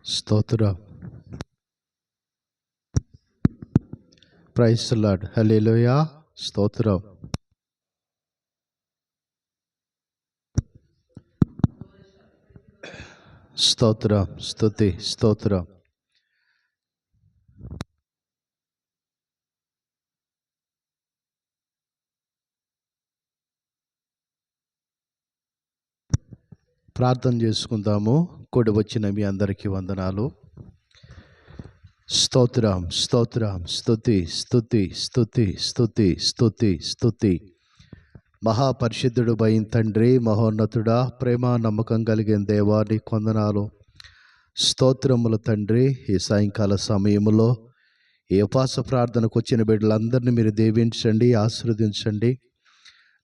స్తోత్రం. Praise the lord. Hallelujah. స్తోత్రం. స్తోత్రం. స్తుతి. స్తోత్రం. ప్రార్థన చేసుకుందాము. కూడి వచ్చిన మీ అందరికీ వందనాలు. స్తోత్రం. స్తోత్రం. స్తుతి. స్తుతి. స్తుతి. స్తుతి. స్తుతి. స్తుతి. మహాపరిశుద్ధుడు అయిన తండ్రి, మహోన్నతుడా, ప్రేమ నమ్మకం కలిగిన దేవా, నీకు వందనాలు, స్తోత్రములు తండ్రి. ఈ సాయంకాల సమయంలో ఈ ఉపవాస ప్రార్థనకు వచ్చిన బిడ్డలందరినీ మీరు దీవించండి, ఆశీర్వదించండి.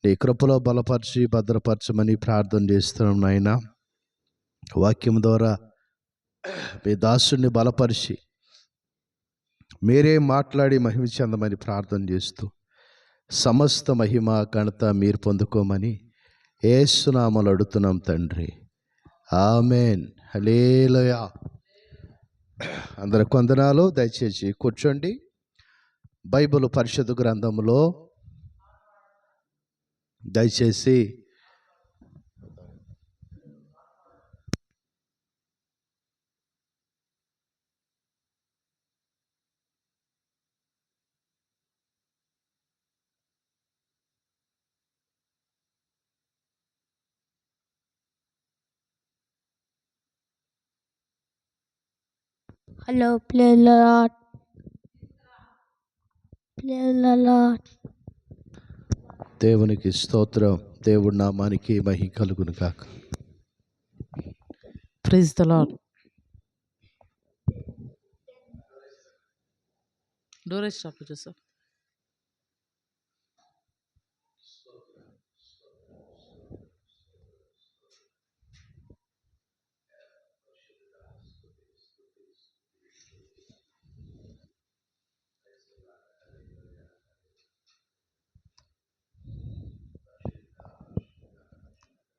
నీ కృపలో బలపరిచి భద్రపరచమని ప్రార్థన చేస్తున్నాం నాయన. వాక్యం ద్వారా మీ దాసుని బలపరిచి మీరే మాట్లాడి మహిమ చెందమని ప్రార్థన చేస్తూ సమస్త మహిమ ఘనత మీరు పొందుకోమని యేసు నామములో అడుగుతున్నాం తండ్రి. ఆమేన్. హల్లెలూయా. అందరికి వందనాలు. దయచేసి కూర్చోండి. బైబిల్ పరిశుద్ధ గ్రంథంలో దయచేసి Hello, play the Lord. Play the Lord. దేవునికి స్తోత్రం. దేవుడి నామానికి మహిమ కలుగును కాక. Praise the Lord. Doris chapter Joseph.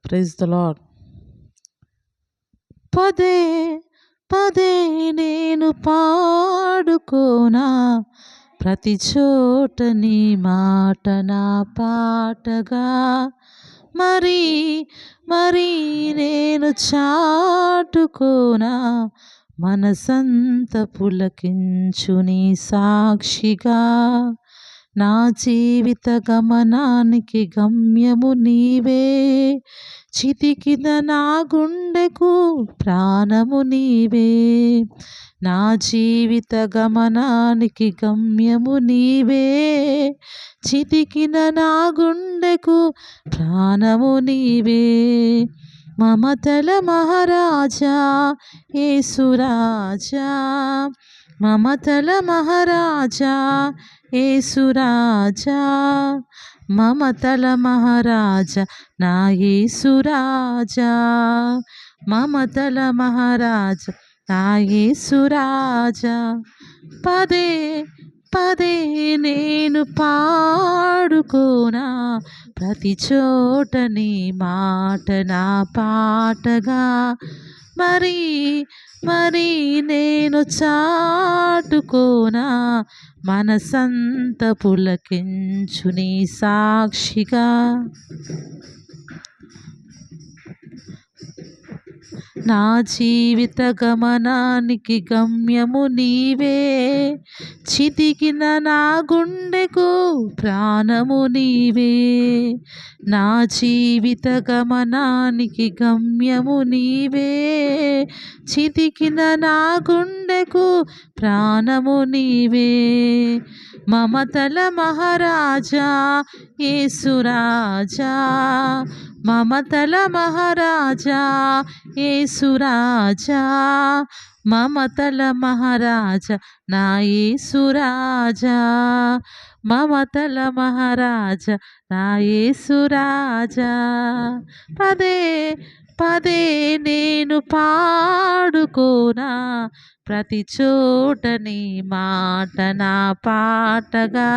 Praise the Lord. పదే పదే నేను పాడుకోనా, ప్రతి చోట నీ మాట నా పాటగా, మరి మరి నేను చాటుకోనా, మనసంత పులకించు నీ సాక్షిగా. నా జీవిత గమనానికి గమ్యము నీవే, చితికిన నా గుండెకు ప్రాణము నీవే. నా జీవిత గమనానికి గమ్యము నీవే, చితికిన నా గుండెకు ప్రాణము నీవే. మమతల మహారాజా యేసురాజా, మమతల మహారాజా యేసురాజా, మమతల మహారాజా నా యేసురాజా, మమతల మహారాజా నా యేసురాజా. పదే పదే నేను పాడుకోనా, ప్రతి చోట నీ మాట నా పాటగా, మరి మరి నేను చాటుకోనా, మనసంత పులకించు నీ సాక్షిగా. నా జీవిత గమనానికి గమ్యము నీవే, చితికిన నా గుండెకు ప్రాణము నీవే. నా జీవిత గమనానికి గమ్యము నీవే, చితికిన నా గుండెకు ప్రాణము నీవే. మమతల మహారాజా యేసురాజా, మమతల మహారాజా యేసురాజా, మమతల మహారాజా నా యేసురాజా, మమతల మహారాజా నా యేసురాజా. పదే పదే నేను పాడుకోనా ప్రతి చోట నీ మాట నా పాటగా.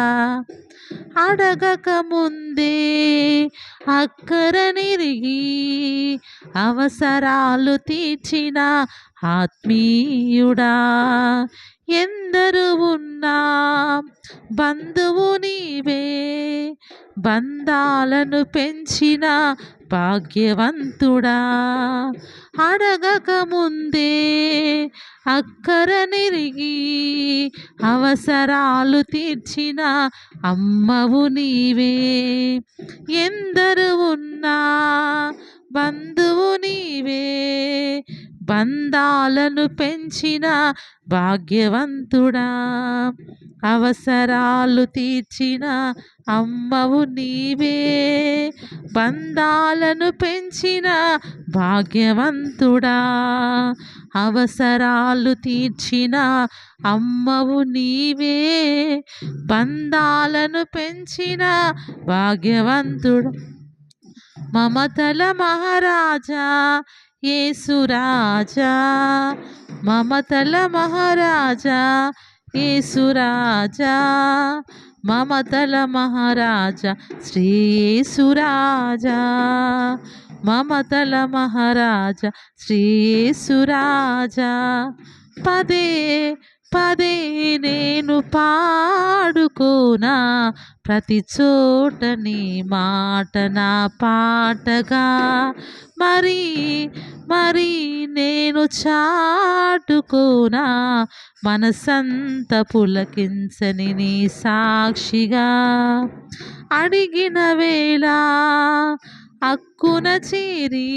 అడగక ముందే అక్కరనిరిగి అవసరాలు తీర్చిన ఆత్మీయుడా. ఎందరు ఉన్నా బంధువు నీవే, బంధాలను పెంచిన భాగ్యవంతుడా. అడగక ముందే అక్కరనిరిగి అవసరాలు తీర్చిన అమ్మవు నీవే. ఎందరు ఉన్నా బంధువు నీవే, బంధాలను పెంచిన భాగ్యవంతుడా. అవసరాలు తీర్చిన అమ్మవు నీవే, బంధాలను పెంచిన భాగ్యవంతుడా. అవసరాలు తీర్చిన అమ్మవు నీవే, బంధాలను పెంచిన భాగ్యవంతుడా. మమతల మహారాజా యేసురాజా, మమతల మహారాజా యేసురాజా, మమతల మహారాజా శ్రీ యేసురాజా, మమతల మహారాజా శ్రీ యేసురాజా. పదే పదే నేను పాడుకోనా ప్రతి చోట నీ మాట నా పాటగా. మరి మరి నేను చాటుకోనా మనసంత పులకించని నీ సాక్షిగా. అడిగిన వేళ అక్కున చేరి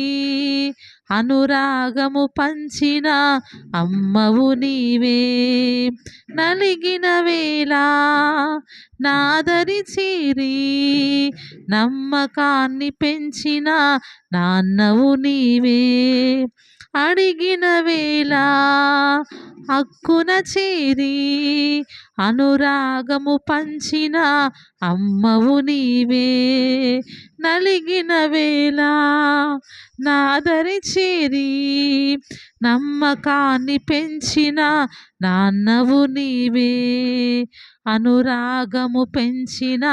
అనురాగము పంచిన అమ్మవు నీవే. నలిగిన వేళ నాదరి చేరి నమ్మకాన్ని పెంచిన నాన్నవు నీవే. అడిగిన వేళ హక్కున చేరి అనురాగము పంచిన అమ్మవు నీవే. నలిగిన వేళ నాదరి చేరి నమ్మకాన్ని పెంచిన నాన్నవు నీవే. అనురాగము పెంచిన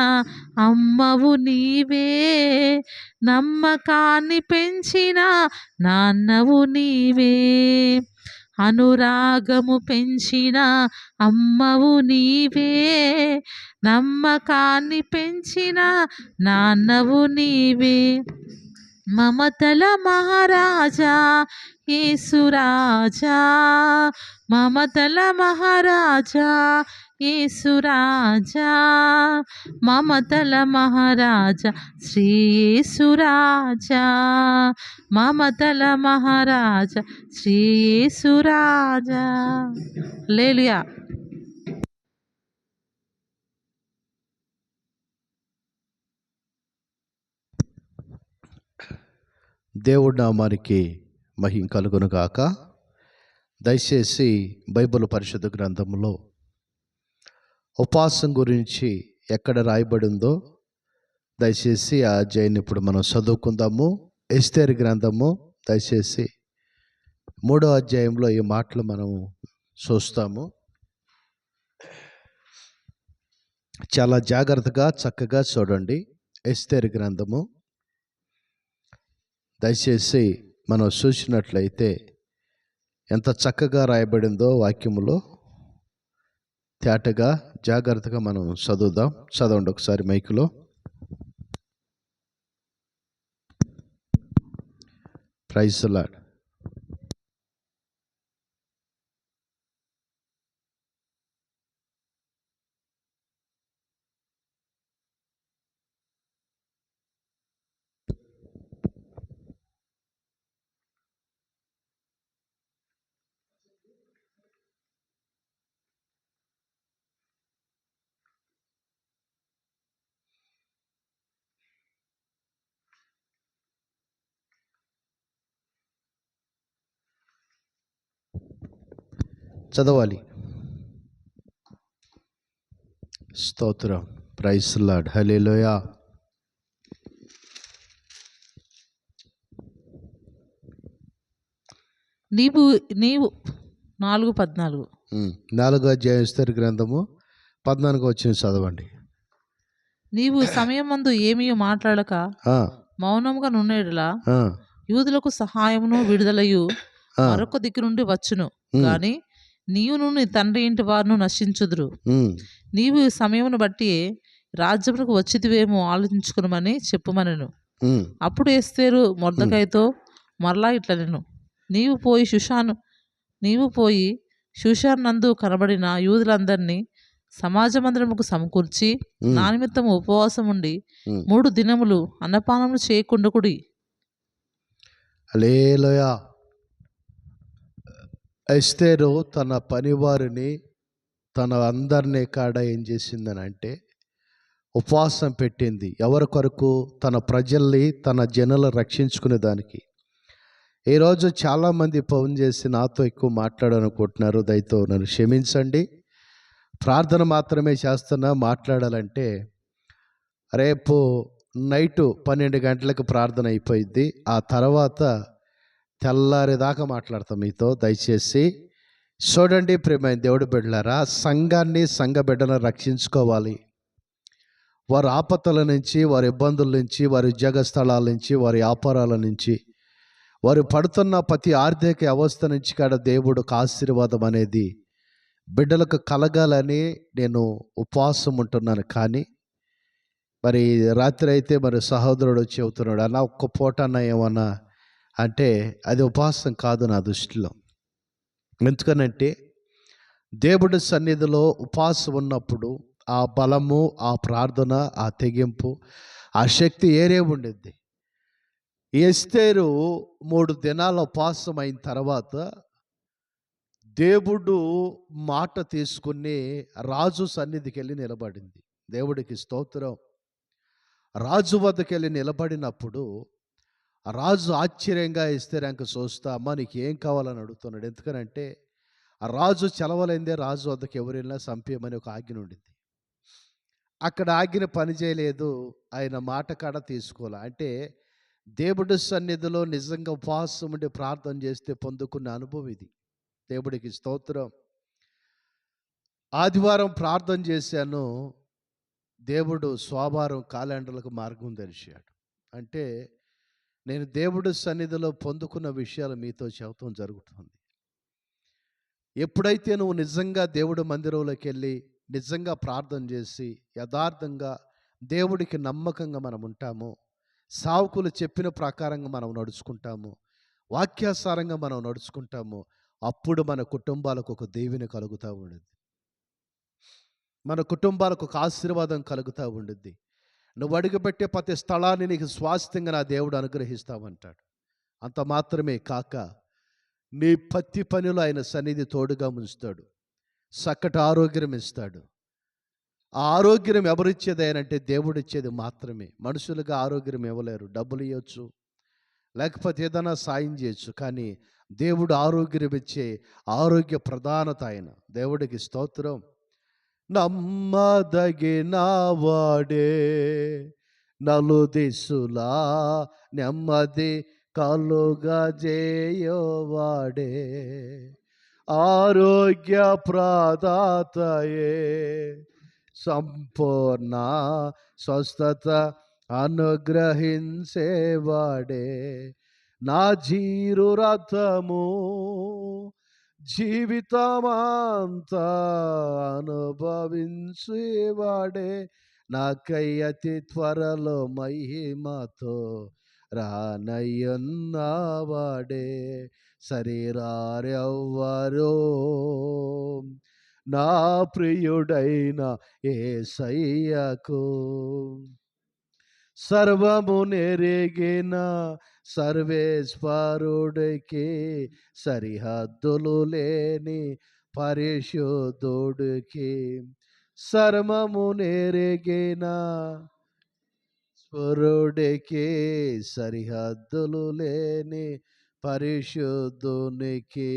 అమ్మవు నీవే, నమ్మకాన్ని పెంచిన నాన్నవు నీవే. అనురాగము పెంచిన అమ్మవు నీవే, నమ్మకాన్ని పెంచిన నాన్నవు నీవే. మమతల మహారాజా యేసురాజా, మమతల మహారాజా యేసురాజా, మమతల మహారాజా శ్రీ యేసురాజా, మమతల మహారాజా శ్రీ యేసురాజా. హల్లెలూయా. దేవుడి నామానికి మహిమ కలుగును గాక. దయచేసి బైబిల్ పరిశుద్ధ గ్రంథంలో ఉపవాసం గురించి ఎక్కడ రాయబడిందో దయచేసి ఆ అధ్యాయాన్ని ఇప్పుడు మనం చదువుకుందాము. ఎస్తేరు గ్రంథము దయచేసి 3వ అధ్యాయంలో ఈ మాటలు మనం చూస్తాము. చాలా జాగ్రత్తగా చక్కగా చూడండి. ఎస్తేరు గ్రంథము దయచేసి మనం చూసినట్లయితే ఎంత చక్కగా రాయబడిందో వాక్యములో తేటగా జాగ్రత్తగా మనం చదువుదాం. చదవండి ఒకసారి మైకులో. Praise the lord. చదవాలి. స్తోత్రం. Praise the lord. హల్లెలూయా. నీవు నీవు 4:14. 4వ అధ్యాయం ఎస్తేరు గ్రంథము 14 వచ్చిన చదవండి. నీవు సమయమందు ఏమీ మాట్లాడక ఆ, మౌనముగా నున్నేడులా ఆ, యూదులకు సహాయమును విడుదలయు ఆ, మరొక దిక్కు నుండి వచ్చును. ఉమ్, కానీ నీవును నీ తండ్రి ఇంటి వారును నశించుదురు. ఉమ్, నీవు ఈ సమయమును బట్టి రాజ్యములకు వచ్చితివేమో ఆలోచించుకునమని చెప్పుమనెను. ఉమ్, అప్పుడు ఎస్తేరు మొర్దెకైతో మరలా ఇట్లనెను, నీవు పోయి షూషాను నందు కనబడిన యూదులందరినీ సమాజ మందిరముకు సమకూర్చి ఉమ్, నా నిమిత్తము ఉపవాసం ఉండి ఉమ్. 3 దినములు అన్నపానములు చేయకుండకుడి. హల్లెలూయా. ఎస్తేరు తన పనివారిని తన అందరినీ కాడ ఏం చేసిందని అంటే ఉపవాసం పెట్టింది. ఎవరి కొరకు? తన ప్రజల్ని, తన జనులు రక్షించుకునే దానికి. ఈరోజు చాలామంది ఫోన్ చేసి నాతో ఎక్కువ మాట్లాడాలనుకుంటున్నారు. దయతో నన్ను క్షమించండి. ప్రార్థన మాత్రమే చేస్తున్నా. మాట్లాడాలంటే రేపు నైటు 12 గంటలకు ప్రార్థన అయిపోయింది. ఆ తర్వాత తెల్లారేదాకా మాట్లాడతాం మీతో. దయచేసి చూడండి ప్రియమైన దేవుడి బిడ్డలారా, సంఘాన్ని, సంఘ బిడ్డలను రక్షించుకోవాలి. వారి ఆపత్తుల నుంచి, వారి ఇబ్బందుల నుంచి, వారి ఉద్యోగ స్థలాల నుంచి, వారి వ్యాపారాల నుంచి, వారు పడుతున్న ప్రతి ఆర్థిక వ్యవస్థ నుంచి కాడ దేవుడికి ఆశీర్వాదం అనేది బిడ్డలకు కలగాలని నేను ఉపవాసం ఉంటున్నాను. కానీ మరి రాత్రి అయితే మరి సహోదరుడు వచ్చి చెబుతున్నాడు, అన్న ఒక్క పూట అన్న ఏమన్నా అంటే అది ఉపవాసం కాదు నా దృష్టిలో. ఎందుకనంటే దేవుడి సన్నిధిలో ఉపవాసం ఉన్నప్పుడు ఆ బలము, ఆ ప్రార్థన, ఆ తెగింపు, ఆ శక్తి ఏరే ఉండిద్ది. ఎస్తేరు 3 దినాల ఉపవాసం అయిన తర్వాత దేవుడు మాట తీసుకుని రాజు సన్నిధికి వెళ్ళి నిలబడింది. దేవుడికి స్తోత్రం. రాజు వద్దకు వెళ్ళి నిలబడినప్పుడు రాజు ఆశ్చర్యంగా ఎస్తేరంక చూస్తా, అమ్మ నీకు ఏం కావాలని అడుగుతున్నాడు. ఎందుకనంటే ఆ రాజు చెలవలేందే రాజు వద్దకు ఎవరు వెళ్ళినా చంపేయమని ఒక ఆజ్ఞ ఉండింది. అక్కడ ఆజ్ఞ పని చేయలేదు. ఆయన మాట కాడ తీసుకోవాలి. అంటే దేవుడి సన్నిధిలో నిజంగా ఉపవాసం ఉండి ప్రార్థన చేస్తే పొందుకున్న అనుభవం ఇది. దేవుడికి స్తోత్రం. ఆదివారం ప్రార్థన చేశాను. దేవుడు సోమవారం క్యాలెండర్లకు మార్గం తెరిచాడు. అంటే నేను దేవుడి సన్నిధిలో పొందుకున్న విషయాలు మీతో చెబుతాం జరుగుతుంది. ఎప్పుడైతే నువ్వు నిజంగా దేవుడి మందిరంలోకి వెళ్ళి నిజంగా ప్రార్థన చేసి యథార్థంగా దేవుడికి నమ్మకంగా మనం ఉంటామో, సావుకులు చెప్పిన ప్రకారంగా మనం నడుచుకుంటాము, వాక్యాసారంగా మనం నడుచుకుంటాము, అప్పుడు మన కుటుంబాలకు ఒక దీవెన కలుగుతూ ఉండేది. మన కుటుంబాలకు ఒక ఆశీర్వాదం కలుగుతూ ఉండిద్ది. నువ్వు అడుగుపెట్టే ప్రతి స్థలాన్ని నీకు స్వాస్థ్యంగా నా దేవుడు అనుగ్రహిస్తామంటాడు. అంత మాత్రమే కాక నీ ప్రతి పనిలో ఆయన సన్నిధి తోడుగా ఉంచుతాడు. చక్కటి ఆరోగ్యం ఇస్తాడు. ఆ ఆరోగ్యం ఎవరిచ్చేది అంటే దేవుడు ఇచ్చేది మాత్రమే. మనుషులుగా ఆరోగ్యం ఇవ్వలేరు. డబ్బులు ఇవ్వచ్చు, లేకపోతే ఏదైనా సాయం చేయొచ్చు, కానీ దేవుడు ఆరోగ్యం ఇచ్చే ఆరోగ్య ప్రధానత ఆయన. దేవుడికి స్తోత్రం. నమ్మదగిన వాడే నలుదిశులా నెమ్మది కలుగా చేయవాడే, ఆరోగ్య ప్రదాతయే, సంపూర్ణ స్వస్థత అనుగ్రహించేవాడే, నా జీరు రథము జీవితమంతా అనుభవించేవాడే, నాకై అతి త్వరలో మహిమతో రానయ్యున్నవాడే, శరీరారెవ్వరో నా ప్రియుడైన యేసయ్యకు సర్వము నెరిగిన సర్వేశ్వరుడికి, సరిహద్దులు లేని పరిశుద్ధుడికి, సర్వము నెరిగిన స్వరుడికి, సరిహద్దులు లేని పరిశుద్ధునికి,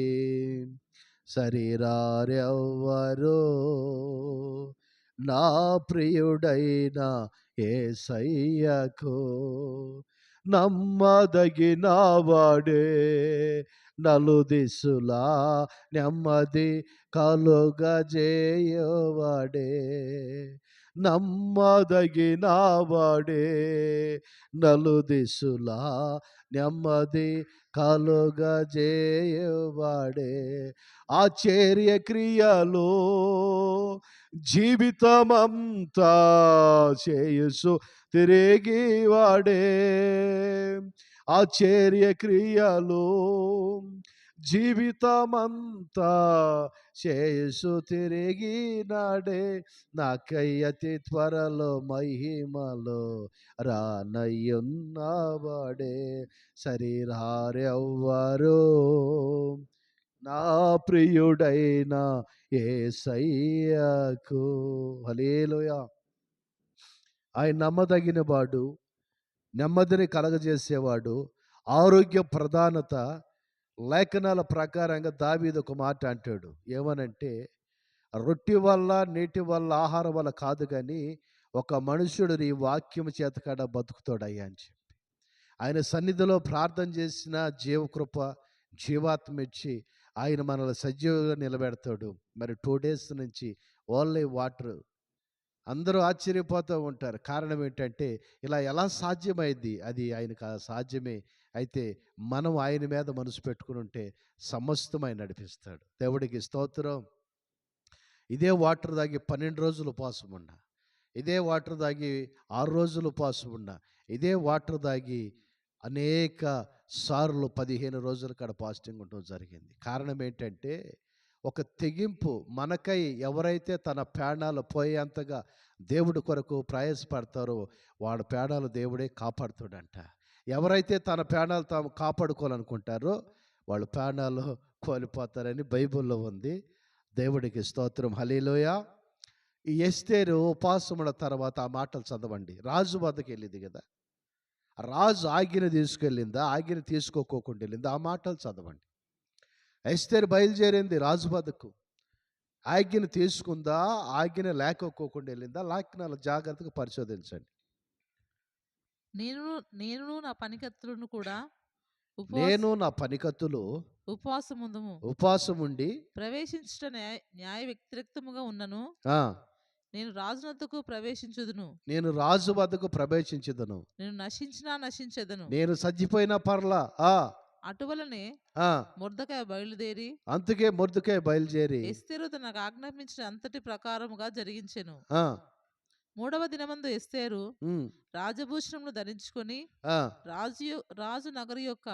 శరీరారెవ్వరో నా ప్రియుడైన యేసయ్యకు, నమ్మదగిన వాడే, నలుదిశలా నెమ్మది కలుగజేయవాడే. నమ్మదగిన వాడే, నలుదిశలా నెమ్మది కలుగజేయవాడే. ఆశ్చర్య క్రియలో జీవితమంతా చేయుసు తిరిగి వాడే. ఆశ్చర్య క్రియలో జీవితమంతా చేయుసు తిరిగి నాడే. నాకై అతి త్వరలో మహిమలో రానయ్యున్నవాడే. శరీరారెవ్వరు నా ప్రియుడైన యేసయ్యకు. హల్లెలూయా. ఆయన నమ్మదగిన వాడు, నెమ్మదిని కలగజేసేవాడు, ఆరోగ్య ప్రధానత. లేఖనాల ప్రకారంగా దావీదు ఒక మాట అంటాడు. ఏమనంటే, రొట్టె వల్ల నీటి వల్ల ఆహారం వల్ల కాదు కానీ ఒక మనుషుడు నీ వాక్యం చేత కాడ బతుకుతాడయ్యా అని చెప్పి ఆయన సన్నిధిలో ప్రార్థన చేసిన జీవకృప, జీవాత్మ ఇచ్చి ఆయన మనల్ని సజీవంగా నిలబెడతాడు. మరి 2 days నుంచి ఓన్లీ వాటర్. అందరూ ఆశ్చర్యపోతూ ఉంటారు. కారణం ఏంటంటే ఇలా ఎలా సాధ్యమైంది? అది ఆయనకు సాధ్యమే. అయితే మనం ఆయన మీద మనసు పెట్టుకుని ఉంటే సమస్తం ఆయన నడిపిస్తాడు. దేవుడికి స్తోత్రం. ఇదే వాటర్ తాగి 12 రోజులు ఉపవాసం ఉన్నా, ఇదే వాటర్ తాగి 6 రోజులు ఉపవాసం ఉన్నా, ఇదే వాటర్ తాగి అనేక సార్లు 15 రోజుల కాడ ఫాస్టింగ్ ఉండడం జరిగింది. కారణం ఏంటంటే ఒక తెగింపు. మనకై ఎవరైతే తన ప్రాణాలు పోయేంతగా దేవుడి కొరకు ప్రయాసపడతారో వాడి ప్రాణాలు దేవుడే కాపాడుతాడంట. ఎవరైతే తన ప్రాణాలు తాము కాపాడుకోవాలనుకుంటారో వాళ్ళు ప్రాణాలు కోల్పోతారని బైబిల్లో ఉంది. దేవుడికి స్తోత్రం. హల్లెలూయా. ఈ ఎస్తేరు ఉపవాసముల తర్వాత ఆ మాటలు చదవండి. రాజు వద్దకు వెళ్ళింది కదా, రాజు ఆజ్ఞ తీసుకెళ్ళిందా, ఆజ్ఞ తీసుకోకోకుండా వెళ్ళిందా? ఆ మాటలు చదవండి. ఎస్తేరు బయలుదేరింది రాజు వద్దకు. ఆజ్ఞను తీసుకుందా, ఆజ్ఞ లేకపోకుండా వెళ్ళిందా? లేఖనాలు జాగ్రత్తగా పరిశోధించండి. నేను నేను నా పనికత్తులను కూడా నేను నా పనికత్తులు ఉపవాసముందుము ఉపవాసం ఉండి ప్రవేశించుట న్యాయ వ్యతిరేక్తముగా ఉన్నను. ఆ, నేను రాజునొద్దకు ప్రవేశించుదును. నేను రాజు వద్దకు ప్రవేశించదను. నేను నశించినా నశించెదను. నేను సజ్జిపోయిన పర్లా. అటువలనే మొర్దెకై బయలుదేరి అందుకే మొర్దెకై బయలుదేరి ఎస్తేరు తనకు ఆజ్ఞాపించిన అంతటి ప్రకారముగా జరిగించెను. ఆ, 3వ దినమందు ఎస్తేరు రాజభూషణములు ధరించుకొని రాజు నగరు యొక్క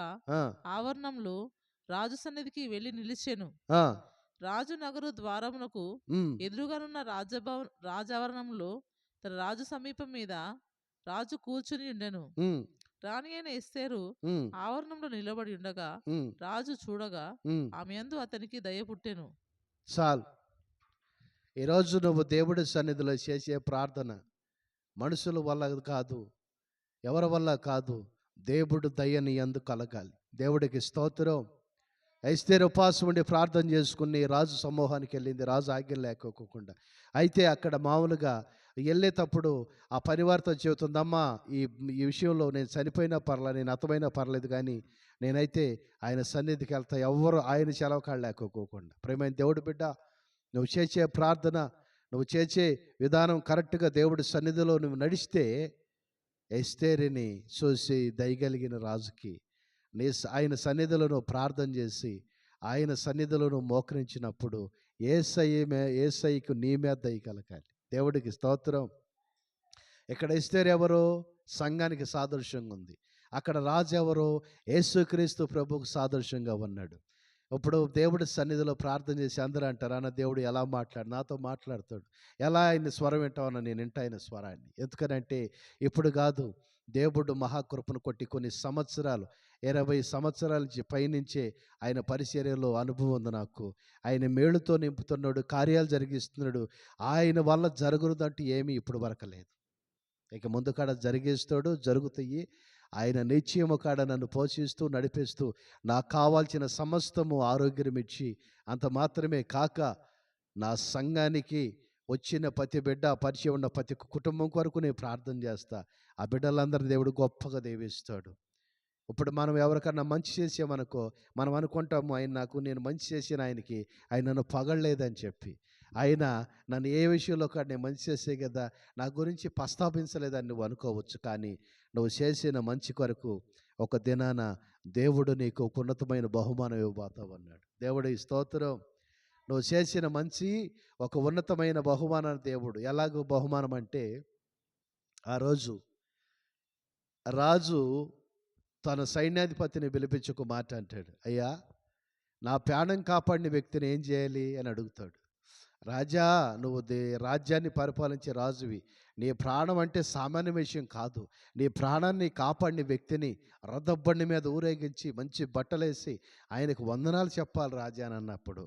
ఆవరణంలో రాజు సన్నిధికి వెళ్లి నిలిచెను. రాజు నగరు ద్వారమునకు ఎదురుగానున్న రాజావరణంలో తన రాజు సమీపం మీద రాజు కూర్చుని ఉండెను. రాణి అయిన ఎస్తేరు ఆవరణంలో నిలబడి ఉండగా రాజు చూడగా ఆమె యందు అతనికి దయ పుట్టెను. చాలు. ఈరోజు నువ్వు దేవుడి సన్నిధిలో చేసే ప్రార్థన మనుషుల వల్ల కాదు, ఎవరి వల్ల కాదు, దేవుడు దయ నీ యందు కలగాలి. దేవుడికి స్తోత్రం. ఎస్తేరు ఉపవాసం ఉండి ప్రార్థన చేసుకుని రాజు సమూహానికి వెళ్ళింది, రాజు ఆజ్ఞ లేకోకుండా. అయితే అక్కడ మామూలుగా వెళ్ళేటప్పుడు ఆ పరివారితో చెబుతుందమ్మా, ఈ విషయంలో నేను చనిపోయినా పర్లేదు, నేను అతమైనా పర్లేదు, కానీ నేనైతే ఆయన సన్నిధికి వెళ్తా, ఎవరు ఆయన సెలవుకాళ్ళు లేకోకుండా. ప్రేమైన దేవుడి బిడ్డ, నువ్వు చేసే ప్రార్థన, నువ్వు చేసే విధానం కరెక్ట్గా దేవుడి సన్నిధిలో నువ్వు నడిస్తే ఎస్తేరుని చూసి దయగలిగిన రాజుకి ఆయన సన్నిధిలో నువ్వు ప్రార్థన చేసి ఆయన సన్నిధిలో నువ్వు మోకరించినప్పుడు ఏసయ్యకు నీ మీద దయ కలగాలి. దేవుడికి స్తోత్రం. ఇక్కడ ఎస్తేరు ఎవరు? సంఘానికి సాదృశ్యంగా ఉంది. అక్కడ రాజు ఎవరు? యేసుక్రీస్తు ప్రభువుకు సాదృశ్యంగా ఉన్నాడు. ఇప్పుడు దేవుడి సన్నిధిలో ప్రార్థన చేసి అందరూ అంటారు, అన్న దేవుడు ఎలా నాతో మాట్లాడతాడు, ఎలా ఆయన స్వరం వింటావన్నా? నేను వింటా ఆయన స్వరాన్ని. ఎందుకనంటే ఇప్పుడు కాదు, దేవుడు మహాకృపను కొట్టి కొన్ని సంవత్సరాలు, 20 సంవత్సరాల నుంచి పైనుంచే ఆయన పరిచర్యలో అనుభవం ఉంది నాకు. ఆయన మేలుతో నింపుతున్నాడు, కార్యాలు జరిగిస్తున్నాడు. ఆయన వల్ల జరుగుదంటూ ఏమీ ఇప్పుడు వరకు లేదు. ఇక ముందు కాడ జరిగిస్తాడు, జరుగుతాయి. ఆయన నిశ్చయము కాడ నన్ను పోషిస్తూ నడిపిస్తూ నాకు కావాల్సిన సమస్తము ఆరోగ్యం ఇచ్చి, అంత మాత్రమే కాక నా సంఘానికి వచ్చిన ప్రతి బిడ్డ, పరిచయం ఉన్న ప్రతి కుటుంబం కొరకు నేను ప్రార్థన చేస్తా. ఆ బిడ్డలందరూ దేవుడు గొప్పగా దీవిస్తాడు. ఇప్పుడు మనం ఎవరికన్నా మంచి చేసామనుకో, మనం అనుకుంటాము నేను మంచి చేసిన ఆయనకి ఆయన నన్ను పొగడలేదని చెప్పి. ఆయన నన్ను ఏ విషయంలో కాదు నేను మంచి చేసే కదా నా గురించి ప్రస్తావించలేదని నువ్వు అనుకోవచ్చు. కానీ నువ్వు చేసిన మంచి కొరకు ఒక దినాన దేవుడు నీకు ఒక ఉన్నతమైన బహుమానం ఇవ్వబోతావన్నాడు. దేవుడి స్తోత్రం. నువ్వు చేసిన మంచి ఒక ఉన్నతమైన బహుమానాన్ని దేవుడు ఎలాగో బహుమానం అంటే, ఆ రోజు రాజు తన సైన్యాధిపతిని పిలిపించి ఒక మాట అంటాడు. అయ్యా, నా ప్రాణం కాపాడిన వ్యక్తిని ఏం చేయాలి అని అడుగుతాడు. రాజా, నువ్వు రాజ్యాన్ని పరిపాలించే రాజువి, నీ ప్రాణం అంటే సామాన్య విషయం కాదు. నీ ప్రాణాన్ని కాపాడిన వ్యక్తిని రథబండి మీద ఊరేగించి మంచి బట్టలేసి ఆయనకు వందనాలు చెప్పాలి రాజా అని అన్నప్పుడు,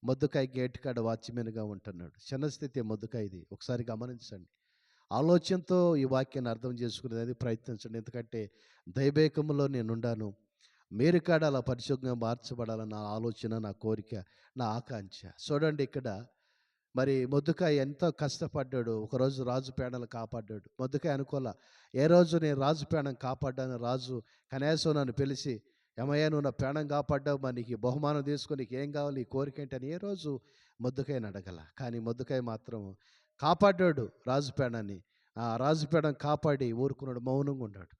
మొద్దుకాయ గేట్ కాడ వాచ్మెన్గా ఉంటున్నాడు. చిన్న స్థితి మొద్దుకాయది. ఒకసారి గమనించండి. ఆలోచనతో ఈ వాక్యాన్ని అర్థం చేసుకునేది ప్రయత్నించండి. ఎందుకంటే దైవేకంలో నేనుండాను, మీరు కాడ అలా పరిశుభ్రంగా మార్చబడాలన్న నా ఆలోచన, నా కోరిక, నా ఆకాంక్ష. చూడండి, ఇక్కడ మరి మొద్దుకాయ ఎంతో కష్టపడ్డాడు. ఒకరోజు రాజు ప్రాణాలు కాపాడ్డాడు. మొద్దుకాయ అనుకోలే, ఏ రోజు నేను రాజు ప్రాణం కాపాడ్డాను, రాజు కనీసం నన్ను పిలిచి, ఏమయ్యా నువ్వు నా ప్రాణం కాపాడ్డావు, మరి నీకు బహుమానం తీసుకొని నీకు ఏం కావాలి, ఈ కోరిక ఏంటి అని ఏ రోజు మొద్దుకాయని అడగల. కానీ మొద్దుకాయ మాత్రం కాపాడ్డాడు రాజు ప్రాణాన్ని. ఆ రాజు ప్రాణం కాపాడి ఊరుకున్నాడు, మౌనంగా ఉన్నాడు.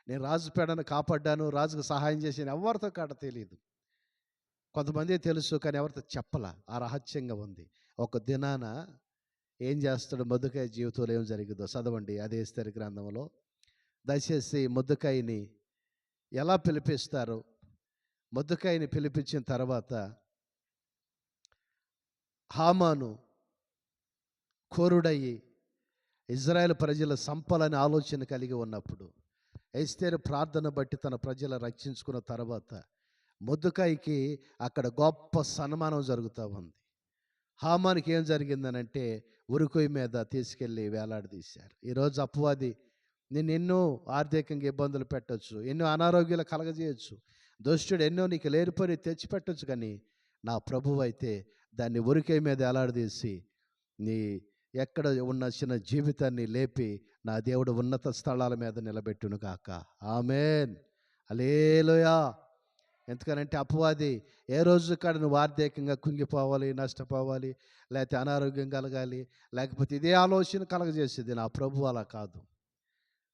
నేను రాజు ప్రాణాన్ని కాపాడ్డాను, రాజుకు సహాయం చేసాను, ఎవరితో కాడ తెలియదు. కొంతమంది తెలుసు కానీ ఎవరితో చెప్పల. ఆ రహస్యంగా ఉంది. ఒక దినాన ఏం చేస్తాడు, మొద్దుకాయ జీవితంలో ఏం జరిగిందో చదవండి అదే ఎస్తేరు గ్రంథంలో. దయచేసి మొద్దుకాయని ఎలా పిలిపిస్తారు, మొద్దుకాయని పిలిపించిన తర్వాత హామాను కోరుడయ్యి ఇజ్రాయెల్ ప్రజల సంపాలని ఆలోచన కలిగి ఉన్నప్పుడు, ఎస్తేరు ప్రార్థన బట్టి తన ప్రజల రక్షించుకున్న తర్వాత మొద్దుకాయకి అక్కడ గొప్ప సన్మానం జరుగుతూ ఉంది. హామానికి ఏం జరిగిందనంటే ఉరికొయ్య మీద తీసుకెళ్ళి వేలాడదీశారు. ఈరోజు అపవాది నిన్ను ఎన్నో ఆర్థికంగా ఇబ్బందులు పెట్టచ్చు, ఎన్నో అనారోగ్యాలు కలగజేయచ్చు, దుష్టుడు ఎన్నో నీకు లేనిపోయి తెచ్చిపెట్టచ్చు. కానీ నా ప్రభువు అయితే దాన్ని ఉరికొయ్య మీద వేలాడదీసి నీ ఎక్కడ ఉన్న చిన్న జీవితాన్ని లేపి నా దేవుడు ఉన్నత స్థలాల మీద నిలబెట్టును గాక. ఆమేన్, హల్లెలూయా. ఎందుకనంటే అపవాది ఏ రోజు కాడ నువ్వు ఆర్థికంగా కుంగిపోవాలి, నష్టపోవాలి, లేకపోతే అనారోగ్యం కలగాలి, లేకపోతే ఇదే ఆలోచన కలగజేసేది. నా ప్రభువు అలా కాదు.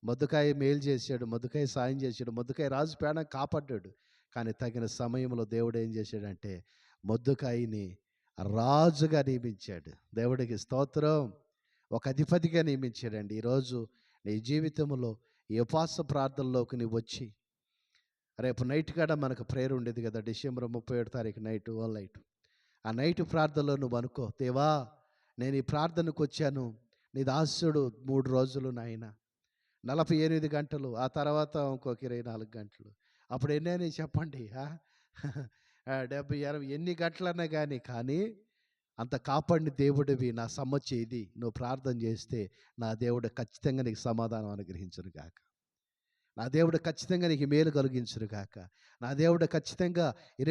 మొద్దుకాయ మేలు చేశాడు, మొద్దుకాయ సాయం చేశాడు, మొద్దుకాయ రాజు ప్రాణం కాపాడ్డాడు. కానీ తగిన సమయంలో దేవుడు ఏం చేశాడంటే మొద్దుకాయని రాజుగా నియమించాడు. దేవుడికి స్తోత్రం. ఒక అధిపతిగా నియమించాడండి. ఈరోజు నీ జీవితంలో ఈ ఉపవాస ప్రార్థనలోకి నువ్వు వచ్చి, రేపు నైట్ కాడ మనకు ప్రేయర్ ఉండేది కదా, డిసెంబర్ 31 తారీఖు నైట్, ఆల్ నైట్. ఆ నైట్ ప్రార్థనలో నువ్వు అనుకో, దేవా నేను ఈ ప్రార్థనకు వచ్చాను, నీ దాసుడు 3 రోజులు నాయన 48 గంటలు, ఆ తర్వాత ఇంకొక 24 గంటలు, అప్పుడు ఎన్నైనా చెప్పండి, 70, 60 ఎన్ని గంటలన్నా కానీ అంత కాపాడిన దేవుడివి నా సమ్మతి ఇది. నువ్వు ప్రార్థన చేస్తే నా దేవుడు ఖచ్చితంగా నీకు సమాధానం అనుగ్రహించును గాక. నా దేవుడు ఖచ్చితంగా నీకు మేలు కలిగించును గాక. నా దేవుడు ఖచ్చితంగా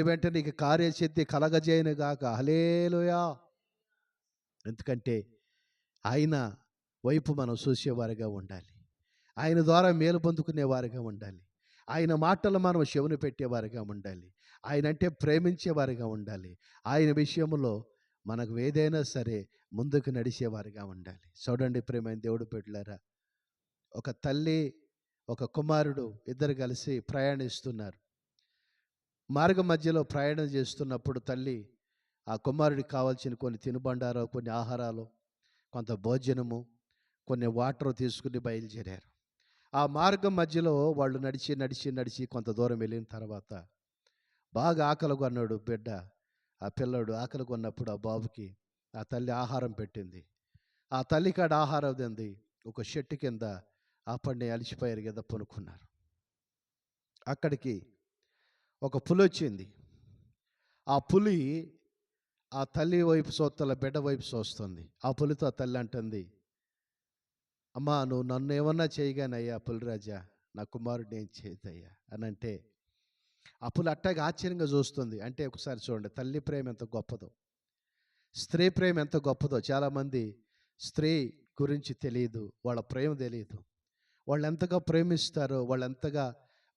వెంట నీకు కార్యసిద్ధి కలగజేయను గాక. హల్లెలూయా. ఎందుకంటే ఆయన వైపు మనం చూసేవారుగా ఉండాలి, ఆయన ద్వారా మేలు పొందుకునేవారుగా ఉండాలి, ఆయన మాటలు మనం చెవును పెట్టేవారుగా ఉండాలి, ఆయన అంటే ప్రేమించేవారుగా ఉండాలి, ఆయన విషయంలో మనకు ఏదైనా సరే ముందుకు నడిచేవారుగా ఉండాలి. చూడండి ప్రేమైన దేవుడు బిడ్డలారా, ఒక తల్లి ఒక కుమారుడు ఇద్దరు కలిసి ప్రయాణిస్తున్నారు. మార్గం మధ్యలో ప్రయాణం చేస్తున్నప్పుడు తల్లి ఆ కుమారుడికి కావాల్సిన కొన్ని తినుబండారు, కొన్ని ఆహారాలు, కొంత భోజనము, కొన్ని వాటర్ తీసుకుని బయలుదేరారు. ఆ మార్గం మధ్యలో వాళ్ళు నడిచి కొంత దూరం వెళ్ళిన తర్వాత బాగా ఆకలి కొన్నాడు బిడ్డ. ఆ పిల్లడు ఆకలి కొన్నప్పుడు ఆ బాబుకి ఆ తల్లి ఆహారం పెట్టింది. ఆ తల్లి కాడ ఆహారం తింది. ఒక చెట్టు కింద అప్పటిని అలిసిపోయారు కదా, పనుకున్నారు. అక్కడికి ఒక పులి వచ్చింది. ఆ పులి ఆ తల్లి వైపు చూస్తల, బిడ్డ వైపు చూస్తుంది. ఆ పులితో ఆ తల్లి అంటుంది, అమ్మా నువ్వు నన్ను ఏమన్నా చేయగానయ్యా పులిరాజా, నా కుమారుడిని ఏం చేయదయ్యా అని అంటే, ఆ పులి అట్టాగా ఆశ్చర్యంగా చూస్తుంది. అంటే ఒకసారి చూడండి తల్లి ప్రేమ ఎంత గొప్పదో, స్త్రీ ప్రేమ ఎంత గొప్పదో. చాలామంది స్త్రీ గురించి తెలియదు, వాళ్ళ ప్రేమ తెలియదు, వాళ్ళు ఎంతగా ప్రేమిస్తారో, వాళ్ళు ఎంతగా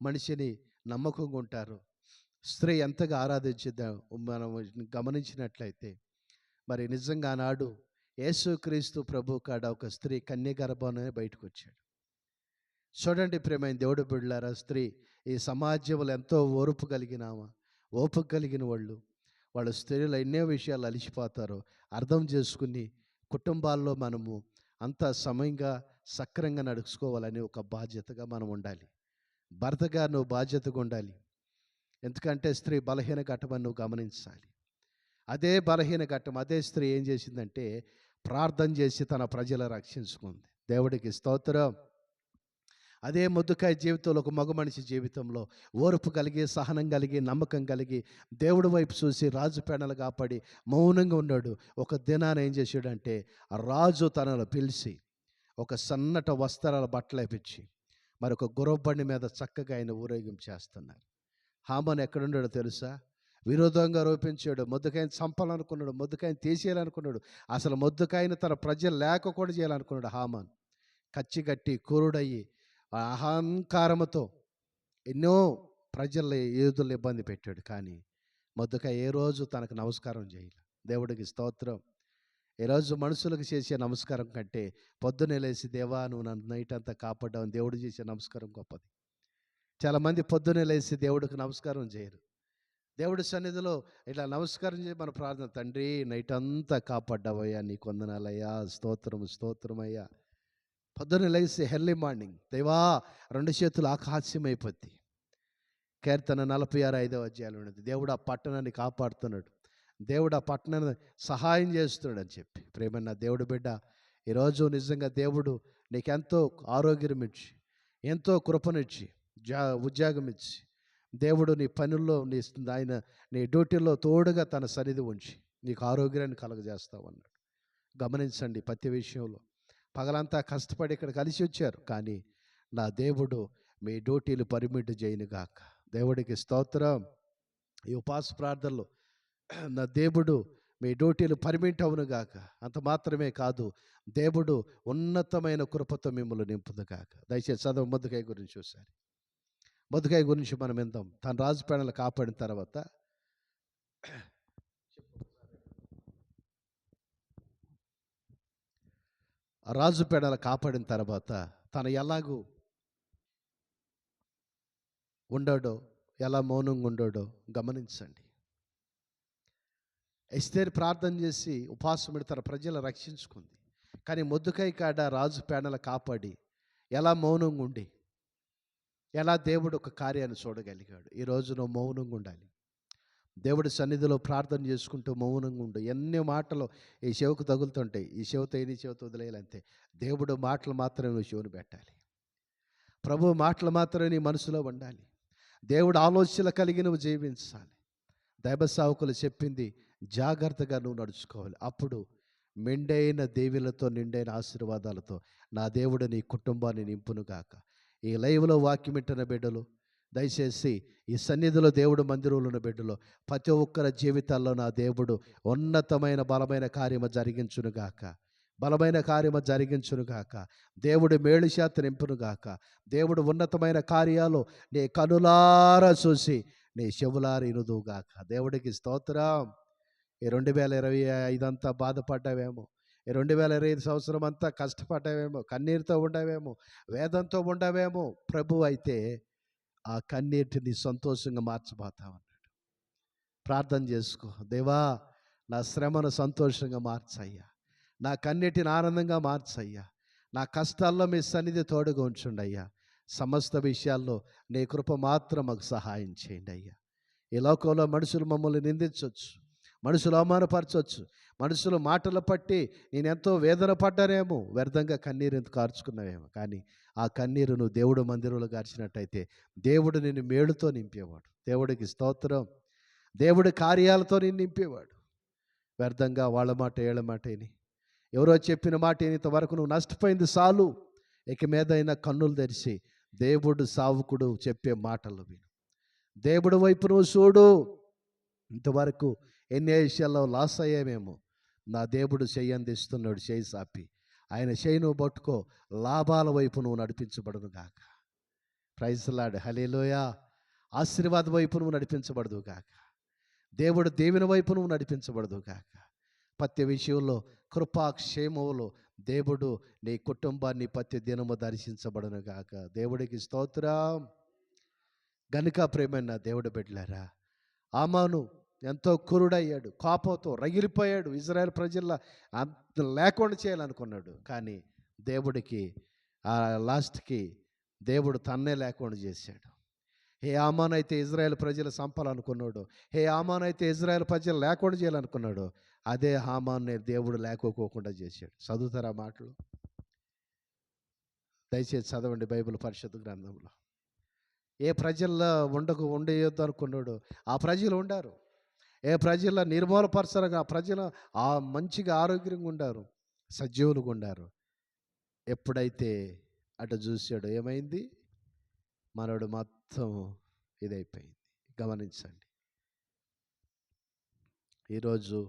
మనిషిని నమ్మకంగా ఉంటారు. స్త్రీ ఎంతగా ఆరాధించిద్దాం మనం గమనించినట్లయితే, మరి నిజంగా ఆనాడు యేసుక్రీస్తు ప్రభు కాడ ఒక స్త్రీ కన్య గర్భంలోనే బయటకు వచ్చాడు. చూడండి ప్రియమైన దేవుడు బిడ్డలారా, స్త్రీ ఈ సమాజంలో ఎంతో ఓర్పు కలిగినామా, ఓపిక కలిగిన వాళ్ళు స్త్రీలు ఎన్నో విషయాలు అలిసిపోతారో అర్థం చేసుకుని కుటుంబాల్లో మనము అంత సమయంగా సక్రంగా నడుచుకోవాలని ఒక బాధ్యతగా మనం ఉండాలి. భర్తగా నువ్వు బాధ్యతగా ఉండాలి. ఎందుకంటే స్త్రీ బలహీన ఘట్టమని నువ్వు గమనించాలి. అదే బలహీన ఘట్టం అదే స్త్రీ ఏం చేసిందంటే ప్రార్థన చేసి తన ప్రజల రక్షించుకుంది. దేవుడికి స్తోత్రం. అదే మొద్దుకాయ జీవితంలో ఒక మగ మనిషి జీవితంలో ఓర్పు కలిగి, సహనం కలిగి, నమ్మకం కలిగి, దేవుడి వైపు చూసి రాజు పేడలు కాపాడి మౌనంగా ఉన్నాడు. ఒక దినాన ఏం చేశాడంటే ఆ రాజు తనను పిలిచి ఒక సన్నట వస్త్రాల బట్టలు వేపించి మరి ఒక గుర్రబండి మీద చక్కగా ఆయన ఊరేగింపు చేస్తున్నారు. హామాను ఎక్కడున్నాడో తెలుసా? విరోధంగా రూపించాడు. మొద్దుకాయని చంపాలనుకున్నాడు, మొద్దుకాయని తీసేయాలనుకున్నాడు, అసలు మొద్దుకాయని తన ప్రజలు లేక కూడా చేయాలనుకున్నాడు. హామాను కచ్చిగట్టి కురుడయ్యి అహంకారముతో ఎన్నో ప్రజల యూదులను ఇబ్బంది పెట్టాడు. కానీ మొద్దుకాయ ఏ రోజు తనకు నమస్కారం చేయలే. దేవుడికి స్తోత్రం. ఈరోజు మనుషులకు చేసే నమస్కారం కంటే పొద్దున్నే లేచి దేవా నువ్వు నన్ను నైట్ అంతా కాపాడ్డావు దేవుడు చేసే నమస్కారం గొప్పది. చాలామంది పొద్దున్నే లేచి దేవుడికి నమస్కారం చేయరు. దేవుడి సన్నిధిలో ఇట్లా నమస్కారం చేసి మన ప్రార్థన, తండ్రి నైట్ అంతా కాపాడ్డావయ్యా, నీకు వందనాలయ్యా, స్తోత్రం స్తోత్రమయ్యా. పొద్దున్న లేచి ఎర్లీ మార్నింగ్ దేవా 2 చేతులు ఆకాశమైపోద్ది. కీర్తన 46:5 ఉన్నది. దేవుడు ఆ పట్టణాన్ని కాపాడుతున్నాడు, దేవుడు ఆ పట్టణాన్ని సహాయం చేస్తున్నాడు అని చెప్పి. ప్రేమన్న దేవుడు బిడ్డ, ఈరోజు నిజంగా దేవుడు నీకెంతో ఆరోగ్యం ఇచ్చి, ఎంతో కృపనిచ్చి, ఉద్యోగం ఇచ్చి, దేవుడు నీ పనుల్లో ఆయన నీ డ్యూటీలో తోడుగా తన సన్నిధి ఉంచి నీకు ఆరోగ్యాన్ని కలుగజేస్తావు అన్నాడు. గమనించండి, ప్రతి విషయంలో పగలంతా కష్టపడి ఇక్కడ కలిసి వచ్చారు, కానీ నా దేవుడు మీ డ్యూటీలు పరిమిట్ చేయనుగాక. దేవుడికి స్తోత్రం. ఈ ఉపవాస ప్రార్థనలో నా దేవుడు మీ డ్యూటీలు పరిమిట్ అవునుగాక. అంత మాత్రమే కాదు, దేవుడు ఉన్నతమైన కృపతో మిమ్మల్ని నింపునుగాక. దయచేసి చదువు మొద్దుకాయ గురించి చూసారు. మొద్దుకాయ గురించి మనం విందాం. తన రాజు పేడలు కాపాడిన తర్వాత రాజు పేడలు కాపాడిన తర్వాత తను ఎలాగూ ఉండడో, ఎలా మౌనంగా ఉండడో గమనించండి. ఎస్తేరు ప్రార్థన చేసి ఉపవాసముడి తన ప్రజలు రక్షించుకుంది. కానీ మొద్దుకాయ కాడ రాజు పేడలు కాపాడి ఎలా మౌనంగా ఉండి ఎలా దేవుడు ఒక కార్యాన్ని చూడగలిగాడు. ఈరోజు నువ్వు మౌనంగా ఉండాలి. దేవుడి సన్నిధిలో ప్రార్థన చేసుకుంటూ మౌనంగా ఉండు. ఎన్ని మాటలు ఈ చెవుకు తగులుతుంటాయి, ఈ చెవితో ఎన్ని చెవితో వదిలేయాలంతే. దేవుడు మాటలు మాత్రమే నువ్వు చెవును పెట్టాలి. ప్రభు మాటలు మాత్రమే నీ మనసులో ఉండాలి. దేవుడు ఆలోచనలు కలిగి నువ్వు జీవించాలి. దైవ సేవకులు చెప్పింది జాగ్రత్తగా నువ్వు నడుచుకోవాలి. అప్పుడు మెండైన దేవీలతో నిండైన ఆశీర్వాదాలతో నా దేవుడు నీ కుటుంబాన్ని నింపునుగాక. ఈ లైవ్లో వాక్యం వింటున్న బిడ్డలు, దయచేసి ఈ సన్నిధిలో దేవుడు మందిరంలో ఉన్న బిడ్డలు ప్రతి ఒక్కరి జీవితాల్లో నా దేవుడు ఉన్నతమైన బలమైన కార్యము జరిగించునుగాక, బలమైన కార్యము జరిగించునుగాక. దేవుడు మేలు శాత నింపునుగాక. దేవుడు ఉన్నతమైన కార్యాలు నీ కనులారా చూసి నీ చెవులారా ఇనుదుగాక. దేవుడికి స్తోత్రం. ఈ 2025 అంతా బాధపడ్డావేమో, ఈ 2025 సంవత్సరం అంతా కష్టపడ్డావేమో, కన్నీరుతో ఉండవేమో, వేదంతో ఉండవేమో. ప్రభు అయితే ఆ కన్నీటిని సంతోషంగా మార్చబోతా ఉన్నాడు. ప్రార్థన చేసుకో. దేవా నా శ్రమను సంతోషంగా మార్చయ్యా, నా కన్నీటిని ఆనందంగా మార్చయ్యా, నా కష్టాల్లో మీ సన్నిధి తోడుగా ఉంచండి అయ్యా. సమస్త విషయాల్లో నీ కృప మాత్రం మాకు సహాయం చేయండి అయ్యా. ఈ లోకంలో మనుషులు మమ్మల్ని నిందించవచ్చు, మనుషులు అవమానపరచవచ్చు, మనుషులు మాటలు పట్టి నేను ఎంతో వేదన పడ్డానేమో, వ్యర్థంగా కన్నీరు ఎందుకు కార్చుకున్నావేమో. కానీ ఆ కన్నీరు నువ్వు దేవుడు మందిరంలో గార్చినట్టయితే దేవుడు నిన్ను మేలుతో నింపేవాడు. దేవుడికి స్తోత్రం. దేవుడి కార్యాలతో నిన్ను నింపేవాడు. వ్యర్థంగా వాళ్ళ మాట ఏళ్ళ మాట విని, ఎవరో చెప్పిన మాట ఇంతవరకు నువ్వు నష్టపోయింది చాలు. ఇక మీదైనా కన్నులు తెరిచి దేవుడు సావుకుడు చెప్పే మాటలు విను. దేవుడి వైపు నువ్వు చూడు. ఇంతవరకు ఎన్ని విషయాల్లో లాస్ అయ్యామేమో, నా దేవుడు చెయ్యి అందిస్తున్నాడు, చేయి సాపి ఆయన చేయి నువ్వు పట్టుకో. లాభాల వైపు నువ్వు నడిపించబడును గాక. ప్రైజ్ లార్డ్, హల్లెలూయా. ఆశీర్వాద వైపు నువ్వు నడిపించబడదు గాక. దేవుడు దేవుని వైపు నువ్వు నడిపించబడదు గాక. ప్రతి విషయంలో కృపాక్షేమములో దేవుడు నీ కుటుంబాన్ని ప్రతి దినము దర్శించబడను గాక. దేవుడికి స్తోత్రం. గనుక ప్రేమైన దేవుడు బిడ్డలారా, ఆమాను ఎంతో కురుడయ్యాడు, కోపంతో రగిలిపోయాడు, ఇజ్రాయెల్ ప్రజల్లో అంత లేకుండా చేయాలనుకున్నాడు. కానీ దేవుడికి లాస్ట్కి దేవుడు తన్నే లేకుండా చేశాడు. హే ఆమాన్ అయితే ఇజ్రాయెల్ ప్రజలు చంపాలనుకున్నాడు, హే ఆమాన్ అయితే ఇజ్రాయెల్ ప్రజలు లేకుండా చేయాలనుకున్నాడు, అదే హామాన్ని దేవుడు లేకోకుండా చేశాడు. చదువుతారా మాటలు? దయచేసి చదవండి బైబిల్ పరిశుద్ధ గ్రంథంలో. ఏ ప్రజల్లో ఉండేయొద్దు అనుకున్నాడు, ఆ ప్రజలు ఉండారు. ఏ ప్రజల్లో నిర్మూలపరచరుగా ఆ ప్రజలు మంచిగా ఆరోగ్యంగా ఉండారు, సజీవులుగా ఉండారు. ఎప్పుడైతే అటు చూశాడు, ఏమైంది? మనోడు మొత్తం ఇదైపోయింది. గమనించండి. ఈరోజు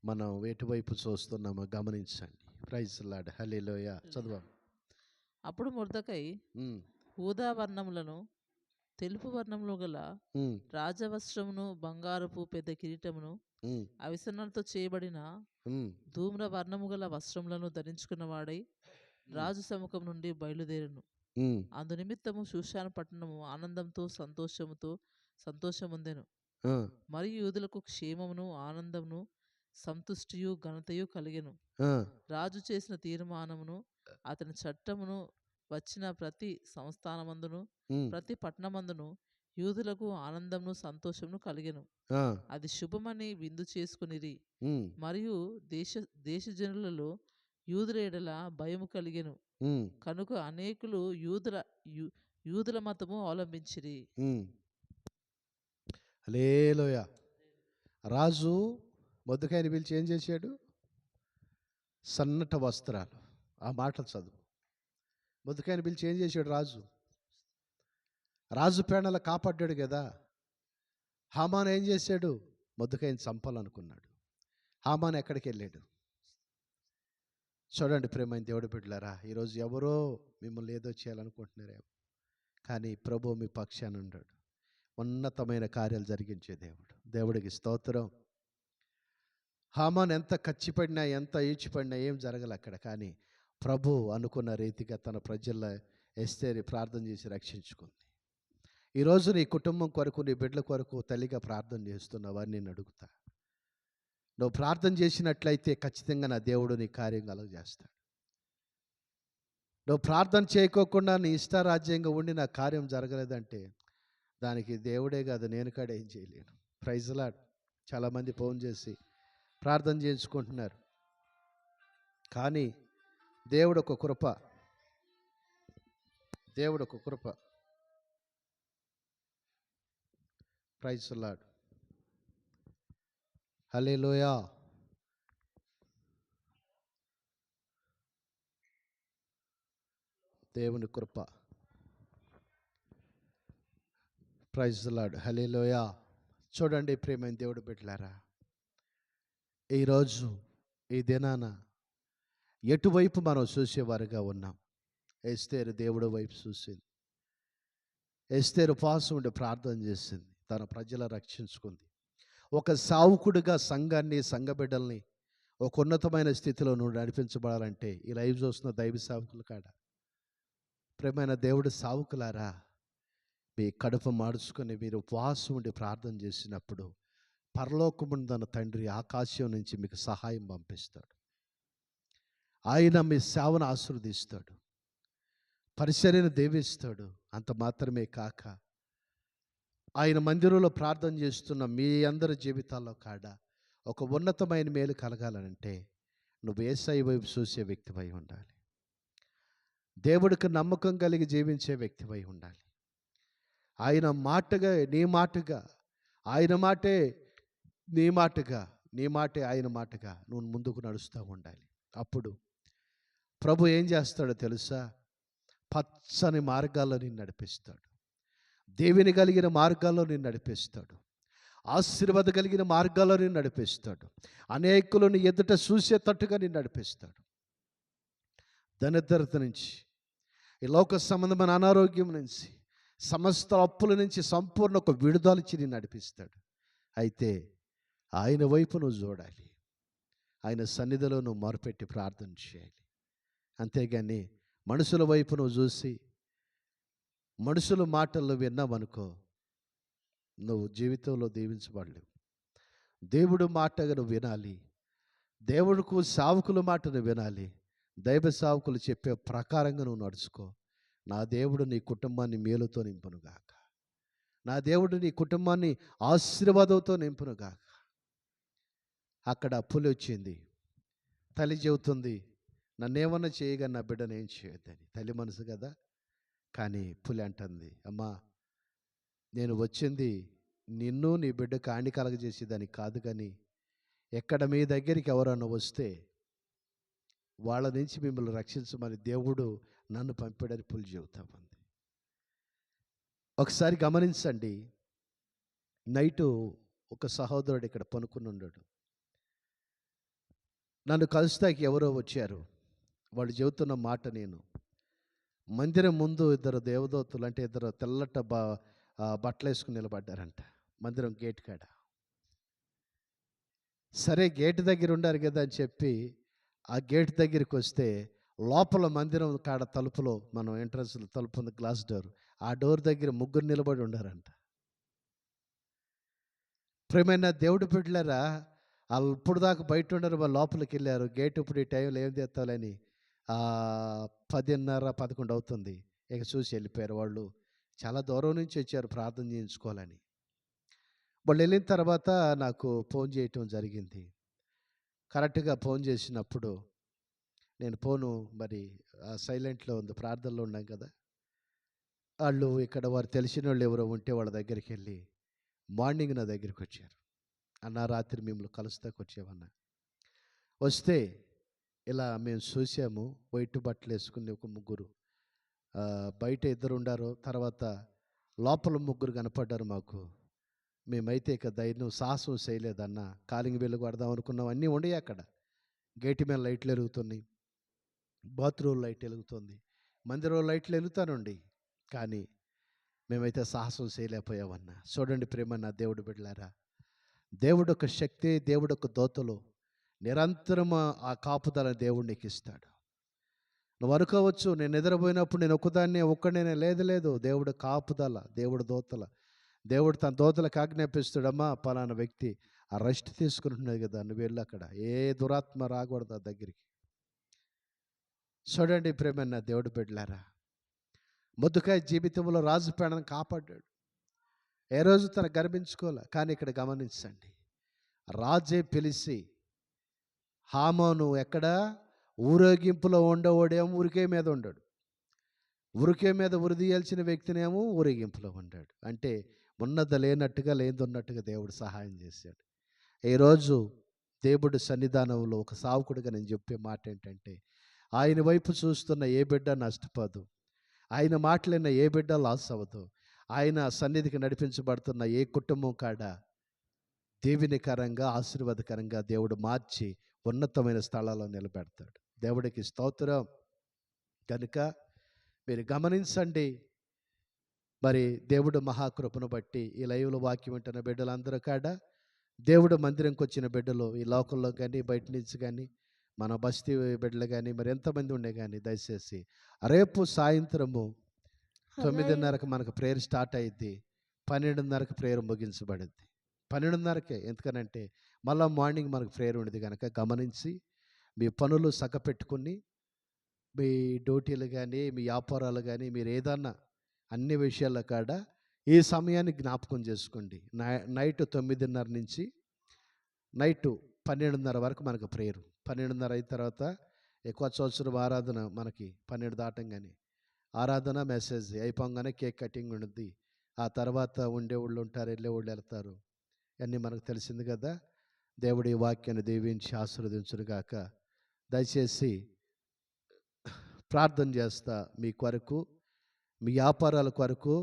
మనం ఎటువైపు చూస్తున్నామో గమనించండి. ప్రైజ్ లార్డ్, హల్లెలూయా. చదువు. అప్పుడు మొర్దెకై ఊదా వర్ణములను తెలుపు వర్ణములు గల రాజవస్త్రమును బంగారపు పెద్ద కిరీటమును అవిసనాలతో చేయబడిన ధూమ్ర వర్ణము గల వస్త్రములను ధరించుకున్నవాడై రాజు సముఖం నుండి బయలుదేరును. అందు నిమిత్తము షూషాను పట్టణము ఆనందంతో సంతోషముందెను. మరియు యూదులకు క్షేమమును ఆనందమును సంతుష్టియు ఘనతయు కలిగెను. రాజు చేసిన తీర్మానమును అతని చట్టమును వచ్చిన ప్రతి సంస్థానమందును ప్రతి పట్టణమందును యూదులకు ఆనందమును సంతోషమును కలిగెను. అది శుభమని విందు చేసుకునిరి. మరియు దేశ జనులలో యూదుల ఎడల భయము కలిగెను. కనుక అనేకులు యూదుల మతము అవలంబించిరి. హల్లెలూయా. రాజు మొర్దెకైని పిలిచి ఏం చేశాడు? సన్నట వస్త్రాలు. ఆ మాటలు చదువు. మొర్దెకైని పిలిచి ఏం చేశాడు రాజు? రాజు పేడల కాపాడ్డాడు కదా. హామాను ఏం చేశాడు? మొర్దెకైని చంపాలనుకున్నాడు. హామాను ఎక్కడికి వెళ్ళాడు? చూడండి ప్రేమైన దేవుడి బిడ్డలారా, ఈరోజు ఎవరో మిమ్మల్ని ఏదో చేయాలనుకుంటున్నారేమో, కానీ ప్రభు మీ పక్షాన ఉన్నాడు. ఉన్నతమైన కార్యాలు జరిగించే దేవుడు. దేవుడికి స్తోత్రం. హామాను ఎంత కచ్చిపడినా ఎంత ఈడ్చిపడినా ఏం జరగలే అక్కడ. కానీ ప్రభు అనుకున్న రీతిగా తన ప్రజల ఎస్తేరి ప్రార్థన చేసి రక్షించుకుంది. ఈరోజు నీ కుటుంబం కొరకు, నీ బిడ్డల కొరకు తల్లిగా ప్రార్థన చేస్తున్నావని నేను అడుగుతా. నువ్వు ప్రార్థన చేసినట్లయితే ఖచ్చితంగా నా దేవుడు నీ కార్యం కలుగజేస్తాడు. నువ్వు ప్రార్థన చేయకోకుండా నీ ఇష్టారాజ్యంగా ఉండి నా కార్యం జరగలేదంటే దానికి దేవుడే కాదు, నేను కాడ ఏం చేయలేను. Praise lord. చాలామంది ఫోన్ చేసి ప్రార్థన చేయించుకుంటున్నారు, కానీ దేవుడు ఒక కృప, దేవుడు ఒక కృప. ప్రైజ్ లార్డ్, హల్లెలూయా. దేవుని కృప. ప్రైజ్ లార్డ్, హల్లెలూయా. చూడండి ప్రేమైన దేవుడు బిడ్డలారా, ఈరోజు ఈ దినాన ఎటువైపు మనం చూసేవారుగా ఉన్నాం? ఎస్తేరు దేవుడి వైపు చూసింది. ఎస్తేరు ఉపవాసం ఉండి ప్రార్థన చేసింది, తన ప్రజల రక్షించుకుంది. ఒక సావుకుడిగా సంఘాన్ని, సంఘ బిడ్డల్ని ఒక ఉన్నతమైన స్థితిలో నువ్వు నడిపించబడాలంటే ఈ లైవ్ చూస్తున్న దైవ సావుకులు కాడ, ప్రేమైన దేవుడి సావుకులారా, మీ కడుపు మార్చుకొని మీరు ఉపవాసం ఉండి ప్రార్థన చేసినప్పుడు పరలోకముందన్న తండ్రి ఆకాశం నుంచి మీకు సహాయం పంపిస్తాడు. ఆయన మీ సేవను ఆశీర్వదిస్తాడు, పరిచర్యను దీవిస్తాడు. అంత మాత్రమే కాక ఆయన మందిరంలో ప్రార్థన చేస్తున్న మీ అందరి జీవితాల్లో కాడ ఒక ఉన్నతమైన మేలు కలగాలనంటే నువ్వు యేసయ్య వైపు చూసే వ్యక్తివై ఉండాలి. దేవుడికి నమ్మకం కలిగి జీవించే వ్యక్తివై ఉండాలి. ఆయన మాటగా నీ మాటగా, ఆయన మాటే నీ మాటగా, నీ మాటే ఆయన మాటగా నువ్వు ముందుకు నడుస్తూ ఉండాలి. అప్పుడు ప్రభు ఏం చేస్తాడో తెలుసా? పచ్చని మార్గాల్లో నిన్ను నడిపిస్తాడు, దేవుని కలిగిన మార్గాల్లో నిన్ను నడిపిస్తాడు, ఆశీర్వాద కలిగిన మార్గాల్లో నిన్ను నడిపిస్తాడు, అనేకులను ఎదుట చూసేటట్టుగా నిన్ను నడిపిస్తాడు. దరిద్రత నుంచి, ఈ లోక సంబంధమైన అనారోగ్యం నుంచి, సమస్త అప్పుల నుంచి సంపూర్ణ ఒక విడుదల ఇచ్చి నేను నడిపిస్తాడు. అయితే ఆయన వైపు నువ్వు చూడాలి, ఆయన సన్నిధిలో నువ్వు మొరపెట్టి ప్రార్థన చేయాలి. అంతేగాని మనుషుల వైపు నువ్వు చూసి మనుషుల మాటల్లో విన్నామనుకో, నువ్వు జీవితంలో దీవించబడలేవు. దేవుడు మాటగా నువ్వు వినాలి, దేవుడుకు సావుకుల మాటను వినాలి, దైవ సావుకులు చెప్పే ప్రకారంగా నువ్వు నడుచుకో. నా దేవుడు నీ కుటుంబాన్ని మేలుతో నింపునుగాక, నా దేవుడు నీ కుటుంబాన్ని ఆశీర్వాదంతో నింపునుగాక. అక్కడ పులి వచ్చింది, తల్లి చెబుతుంది నన్నేమన్నా చేయగా నా బిడ్డను ఏం చేయొద్దని. తల్లి మనసు కదా. కానీ పులి అంటుంది, అమ్మా నేను వచ్చింది నిన్ను నీ బిడ్డ కాణి కలగజేసేదానికి కాదు, కానీ ఎక్కడ మీ దగ్గరికి ఎవరన్నా వస్తే వాళ్ళ నుంచి మిమ్మల్ని రక్షించమని దేవుడు నన్ను పంపాడని పులి చెబుతా ఉంది. ఒకసారి గమనించండి, నైటు ఒక సహోదరుడు ఇక్కడ పనుకుని ఉన్నాడు. నన్ను కలుస్తాకి ఎవరో వచ్చారు. వాళ్ళు చెబుతున్న మాట, నేను మందిరం ముందు ఇద్దరు దేవదూతలు, అంటే ఇద్దరు తెల్లట బట్టలు వేసుకుని నిలబడ్డారంట మందిరం గేట్ కాడ. సరే గేట్ దగ్గర ఉండారు కదా అని చెప్పి ఆ గేట్ దగ్గరికి వస్తే లోపల మందిరం కాడ తలుపులో, మనం ఎంట్రన్స్ తలుపు ఉంది, గ్లాస్ డోర్, ఆ డోర్ దగ్గర ముగ్గురు నిలబడి ఉండారంట. ప్రేమైన దేవుడు బిడ్డలారా, వాళ్ళు ఇప్పుడు దాకా బయట ఉండరు, వాళ్ళు లోపలికి వెళ్ళారు. గేట్ ఇప్పుడు ఈ టైంలో ఏం తెస్తాలని 10:30, 11 అవుతుంది. ఇక చూసి వెళ్ళిపోయారు. వాళ్ళు చాలా దూరం నుంచి వచ్చారు ప్రార్థన చేయించుకోవాలని. వాళ్ళు వెళ్ళిన తర్వాత నాకు ఫోన్ చేయటం జరిగింది. కరెక్ట్గా ఫోన్ చేసినప్పుడు నేను ఫోను మరి సైలెంట్లో ఉంది, ప్రార్థనలో ఉన్నాం కదా. వాళ్ళు ఇక్కడ వారు తెలిసిన వాళ్ళు ఎవరో ఉంటే వాళ్ళ దగ్గరికి వెళ్ళి మార్నింగ్ నా దగ్గరికి వచ్చారు. అన్న రాత్రి మిమ్మల్ని కలుస్తాకు వచ్చామన్నా. వస్తే ఇలా మేము చూసాము, వైట్ బట్టలు వేసుకుని ఒక ముగ్గురు, బయట ఇద్దరు ఉండారు, తర్వాత లోపల ముగ్గురు కనపడ్డారు మాకు. మేమైతే ఇక ధైర్యం సాహసం చేయలేదన్న. కాలింగ్ బెల్లు కొడదాం అనుకున్నాం, అన్నీ ఉండే అక్కడ. గేటు మీద లైట్లు వెలుగుతున్నాయి, బాత్రూమ్ లైట్ వెలుగుతుంది, మందిరంలో లైట్లు వెలుగుతానండి. కానీ మేమైతే సాహసం చేయలేకపోయామన్నా. చూడండి ప్రేమ నా దేవుడు బిడ్డలారా, దేవుడు ఒక శక్తి, దేవుడు ఒక దోతలు నిరంతరం ఆ కాపుదల దేవుడు నీకు ఇస్తాడు. నువ్వు అనుకోవచ్చు నేను నిద్రపోయినప్పుడు నేను ఒక్కడనే, లేదు, దేవుడు కాపుదల, దేవుడు దోతల, దేవుడు తన దోతలకు ఆజ్ఞాపిస్తాడమ్మా పలానా వ్యక్తి ఆ రెస్ట్ తీసుకుంటున్నది కదా, నువ్వు వెళ్ళి అక్కడ ఏ దురాత్మ రాకూడదు ఆ దగ్గరికి. చూడండి ప్రేమ నా దేవుడు బిడ్డలారా, మొద్దుకాయ జీవితంలో రాజు ప్రాణాన్ని కాపాడాడు, ఏ రోజు తన గర్భించుకోలే. కానీ ఇక్కడ గమనించండి, రాజే పిలిచి హామాను ఎక్కడ ఊరేగింపులో ఉండేవాడేమో ఉరికే మీద ఉండడు, ఉరికే మీద ఉరిదీయాల్సిన వ్యక్తినేమో ఊరేగింపులో ఉన్నాడు. అంటే ఉన్నది లేనట్టుగా, లేనిది ఉన్నట్టుగా దేవుడు సహాయం చేశాడు. ఈరోజు దేవుడి సన్నిధానంలో ఒక సావుకుడిగా నేను చెప్పే మాట ఏంటంటే, ఆయన వైపు చూస్తున్న ఏ బిడ్డ నష్టపోదు, ఆయన మాటలైన ఏ బిడ్డ లాస్ అవ్వదు, ఆయన సన్నిధికి నడిపించబడుతున్న ఏ కుటుంబం కాడ దీవెనకరంగా, ఆశీర్వాదకరంగా దేవుడు మార్చి ఉన్నతమైన స్థలాల్లో నిలబెడతాడు. దేవుడికి స్తోత్రం. కనుక మీరు గమనించండి, మరి దేవుడు మహాకృపను బట్టి ఈ లైవ్లో వాక్యం వింటున్న బిడ్డలందరూ కాడ, దేవుడు మందిరంకి వచ్చిన బిడ్డలు ఈ లోకంలో కానీ బయట నుంచి కానీ మన బస్తీ బిడ్డలు కానీ మరి ఎంతమంది ఉండే కానీ, దయచేసి రేపు సాయంత్రము 9:30కి మనకు ప్రేయర్ స్టార్ట్ అయ్యిద్ది, 12:30కి ప్రేయర్ ముగించబడుద్ది. 12:30కే, ఎందుకనంటే మళ్ళీ మార్నింగ్ మనకు ప్రేయర్ ఉండేది కనుక గమనించి మీ పనులు సగపెట్టుకుని, మీ డ్యూటీలు కానీ మీ వ్యాపారాలు కానీ మీరు ఏదన్నా అన్ని విషయాల కాడ ఈ సమయాన్ని జ్ఞాపకం చేసుకోండి. నైట్ 9:30 నుంచి నైటు 12:30 వరకు మనకు ప్రేయరు. 12:30 అయిన తర్వాత ఎక్కువ సంవత్సరం ఆరాధన మనకి 12 దాటంగానే ఆరాధన మెసేజ్ అయిపోగానే కేక్ కటింగ్ ఉంటుంది. ఆ తర్వాత ఉండేవాళ్ళు ఉంటారు, వెళ్ళేవాళ్ళు వెళ్తారు, అన్నీ మనకు తెలిసింది కదా. దేవుడి వాక్యాన్ని దీవించి ఆశీర్వదించుగాక. దయచేసి ప్రార్థన చేస్తా మీ కొరకు, మీ వ్యాపారాల కొరకు,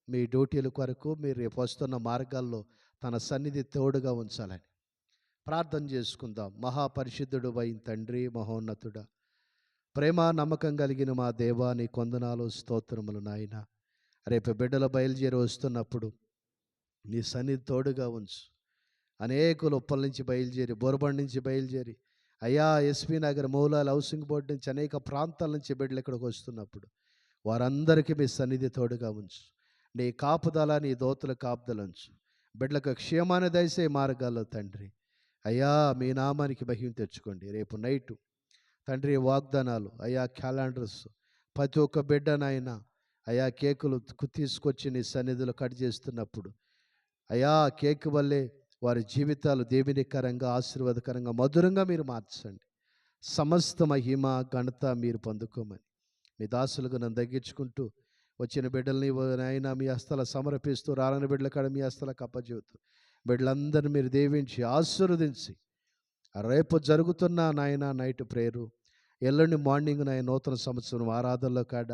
మీ డ్యూటీల కొరకు, మీరు రేపు వస్తున్న మార్గాల్లో తన సన్నిధి తోడుగా ఉంచాలని ప్రార్థన చేసుకుందాం. మహాపరిశుద్ధుడు అయిన తండ్రి, మహోన్నతుడా, ప్రేమ నమ్మకం కలిగిన మా దేవా, నీ కొందనాలు స్తోత్రములు నాయన. రేపు బిడ్డలు బయలుదేరి వస్తున్నప్పుడు నీ సన్నిధి తోడుగా ఉంచు. అనేకులు ఉప్పల నుంచి బయలుదేరి, బోరబండి నుంచి బయలుదేరి, అయ్యా ఎస్పీ నగర్, మూలాలు, హౌసింగ్ బోర్డు నుంచి అనేక ప్రాంతాల నుంచి బిడ్డలు ఇక్కడికి వస్తున్నప్పుడు వారందరికీ మీ సన్నిధి తోడుగా ఉంచు. నీ కాపుదల, నీ దోతుల కాపుదల ఉంచు. బిడ్డలకు క్షేమాన్ని దయసే మార్గాల్లో తండ్రి. అయ్యా మీ నామానికి మహిమ తెచ్చుకోండి. రేపు నైటు తండ్రి వాగ్దానాలు, అయ్యా క్యాలెండర్స్, ప్రతి ఒక్క బిడ్డనైనా అయ్యా కేకులు తీసుకొచ్చి నీ సన్నిధిలో కట్ చేస్తున్నప్పుడు అయ్యా కేక్ వల్లే వారి జీవితాలు దీవెనకరంగా, ఆశీర్వాదకరంగా, మధురంగా మీరు మార్చండి. సమస్త మహిమ ఘనత మీరు పొందుకోమని మీ దాసులకు నన్ను తగ్గించుకుంటూ, వచ్చిన బిడ్డల్ని నాయన మీ హస్తాల సమర్పిస్తూ, రాలని బిడ్డల కాడ మీ హస్తాలకు అప్పచెబుతూ, బిడ్డలందరినీ మీరు దీవించి ఆశీర్వదించి, రేపు జరుగుతున్న నాయన నైట్ ప్రేయరు, ఎల్లుండి మార్నింగ్ నాయన నూతన సంవత్సరం ఆరాధనలో కాడ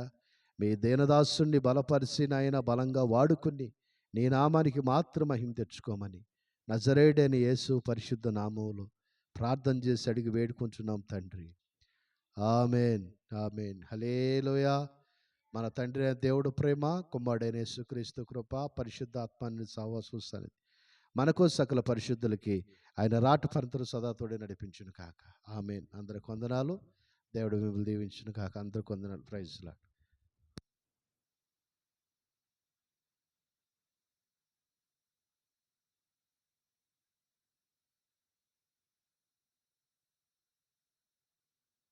మీ దీనదాసుని బలపరిచి నాయన బలంగా వాడుకుని నీ నామానికి మాత్రం మహిమ తెచ్చుకోమని నజరేయుడైన యేసు పరిశుద్ధ నామములో ప్రార్థన చేసి అడిగి వేడుకుంటున్నాం తండ్రి. Amen, amen. హల్లెలూయా. మన తండ్రి అయిన దేవుడు ప్రేమ, కుమారుడైన యేసుక్రీస్తు కృప, పరిశుద్ధాత్మని సహవాసం మనకు సకల పరిశుద్ధులకి ఆయన రాటపరంతరు సదా తోడే నడిపించును కాక. ఆమెన్. అందరికి వందనాలు. దేవుడు మిమ్మల్ని దీవించును కాక. అందరికి వందనాలు. Praise lord.